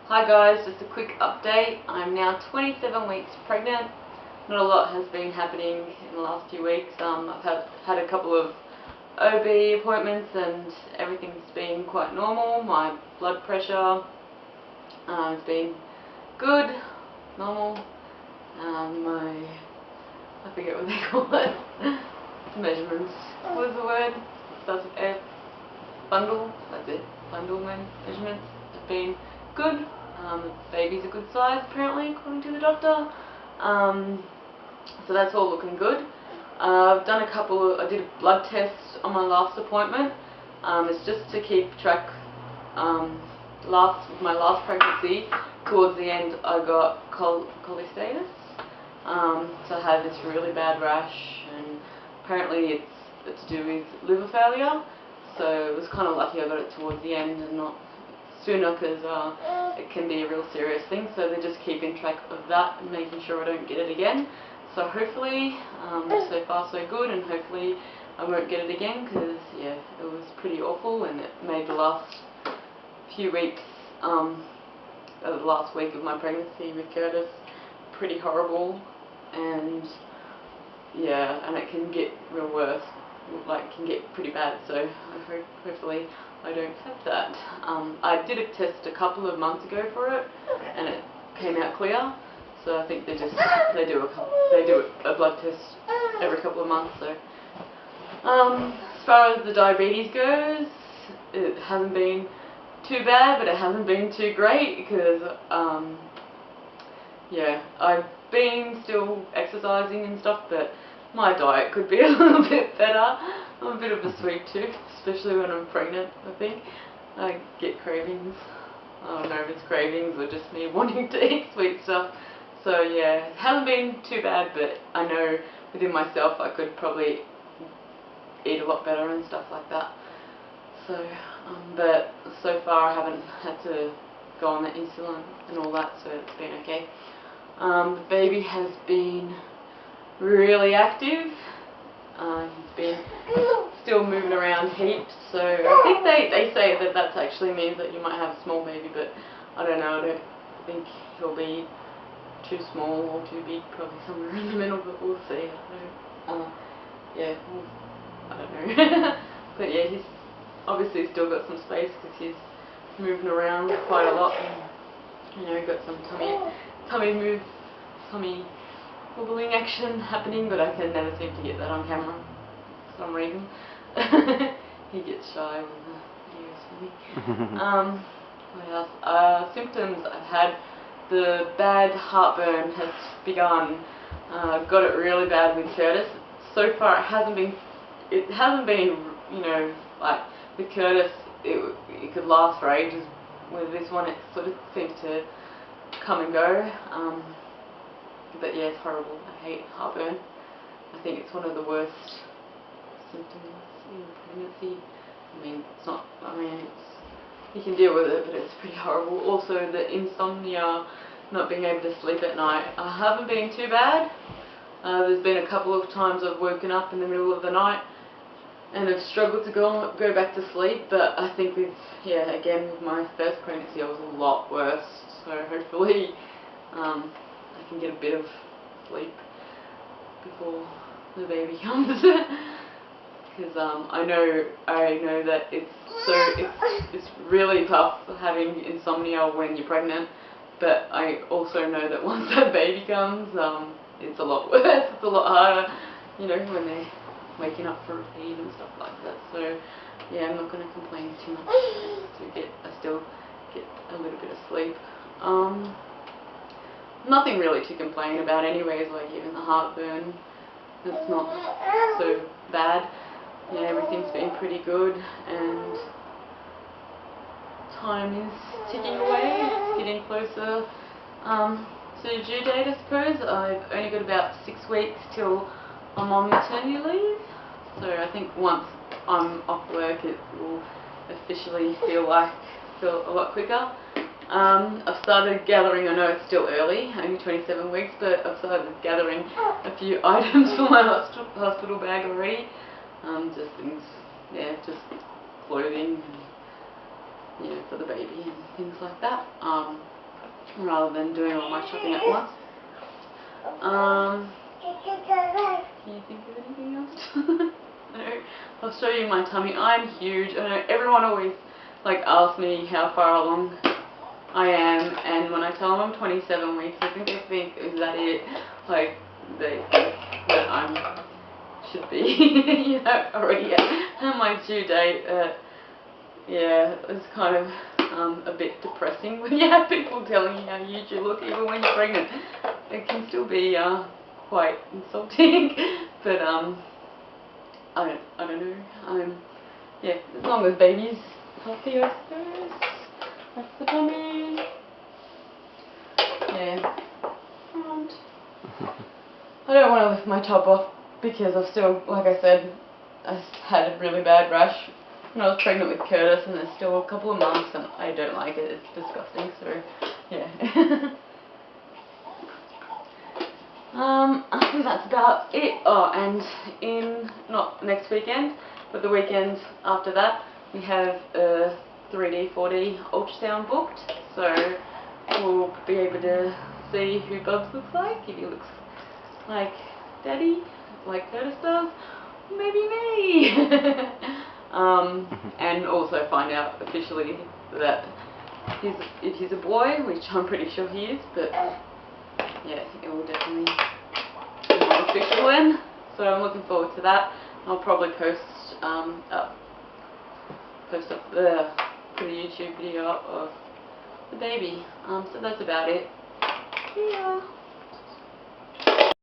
Hi guys, just a quick update. I'm now 27 weeks pregnant. Not a lot has been happening in the last few weeks. I've had a couple of OB appointments and everything's been quite normal. My blood pressure has been good, normal. I forget what they call it. Measurements. What was the word? Starts with F. Bundle. That's it. Bundle measurements have been good. The baby's a good size apparently, according to the doctor. So that's all looking good. I've done I did a blood test on my last appointment. It's just to keep track. My last pregnancy, towards the end, I got cholestasis. So I had this really bad rash, and apparently it's to do with liver failure. So it was kind of lucky I got it towards the end and not sooner, because it can be a real serious thing. So they're just keeping track of that and making sure I don't get it again. So hopefully, so far so good, and hopefully I won't get it again, because yeah, it was pretty awful, and it made the last few weeks, the last week of my pregnancy with Curtis pretty horrible. And yeah, and it can get real worse, like it can get pretty bad, so hopefully I don't have that. I did a test a couple of months ago for it, and it came out clear. So I think they do a blood test every couple of months. So as far as the diabetes goes, it hasn't been too bad, but it hasn't been too great, because yeah, I've been still exercising and stuff, but my diet could be a little bit better. I'm a bit of a sweet tooth, especially when I'm pregnant. I think I get cravings. I don't know if it's cravings or just me wanting to eat sweet stuff. So yeah, it hasn't been too bad, but I know within myself I could probably eat a lot better and stuff like that. So, but so far I haven't had to go on the insulin and all that, so it's been okay. The baby has been really active. He's been still moving around heaps, so I think they say that that actually means that you might have a small baby, but I don't know. I don't think he'll be too small or too big, probably somewhere in the middle, but we'll see. I don't know. Yeah, I don't know. But yeah, he's obviously still got some space, because he's moving around quite a lot, and you know, got some tummy wobbling action happening, but I can never seem to get that on camera for some reason. He gets shy when the videos for me. What else? Symptoms I've had. The bad heartburn has begun. Got it really bad with Curtis. So far it hasn't been, you know, like with Curtis it could last for ages. With this one it sort of seems to come and go. But yeah, it's horrible. I hate heartburn. I think it's one of the worst symptoms in pregnancy. I mean, you can deal with it, but it's pretty horrible. Also, the insomnia, not being able to sleep at night. I haven't been too bad. There's been a couple of times I've woken up in the middle of the night and have struggled to go back to sleep, but I think with my first pregnancy I was a lot worse. So hopefully I can get a bit of sleep before the baby comes. Because I know that it's really tough having insomnia when you're pregnant, but I also know that once that baby comes, it's a lot worse. It's a lot harder, you know, when they're waking up for a feed and stuff like that. So yeah, I'm not going to complain too much. I still get a little bit of sleep. Nothing really to complain about anyways, like even the heartburn, it's not so bad. Yeah, everything's been pretty good, and time is ticking away. It's getting closer to due date, I suppose. I've only got about 6 weeks till I'm on maternity leave, so I think once I'm off work it will officially feel a lot quicker. I've started gathering, I know it's still early, only 27 weeks, but I've started gathering a few items for my hospital bag already. Just things, yeah, just clothing, and, you know, for the baby and things like that. rather than doing all my shopping at once. Can you think of anything else? No. I'll show you my tummy. I'm huge. I know everyone always like asks me how far along I am, and when I tell them I'm 27 weeks, I think they think, is that it? Like, they think that I should be, you know, already at my due date. Yeah, it's kind of a bit depressing when you have people telling you how huge you look, even when you're pregnant. It can still be quite insulting, but I don't know. Yeah, as long as baby's healthy, I suppose. That's the tummy. Yeah. And I don't want to lift my top off because I've still, like I said, I had a really bad rash when I was pregnant with Curtis, and there's still a couple of marks, and I don't like it. It's disgusting. So, yeah. I think that's about it. Oh, and not next weekend, but the weekend after that, we have a 3D, 4D ultrasound booked. So we'll be able to see who Bubs looks like, if he looks like Daddy, like Curtis does, maybe me. And also find out officially that if he's a boy, which I'm pretty sure he is, but yeah, it will definitely be more official then. So I'm looking forward to that. I'll probably post up the YouTube video of the baby. So that's about it. Yeah.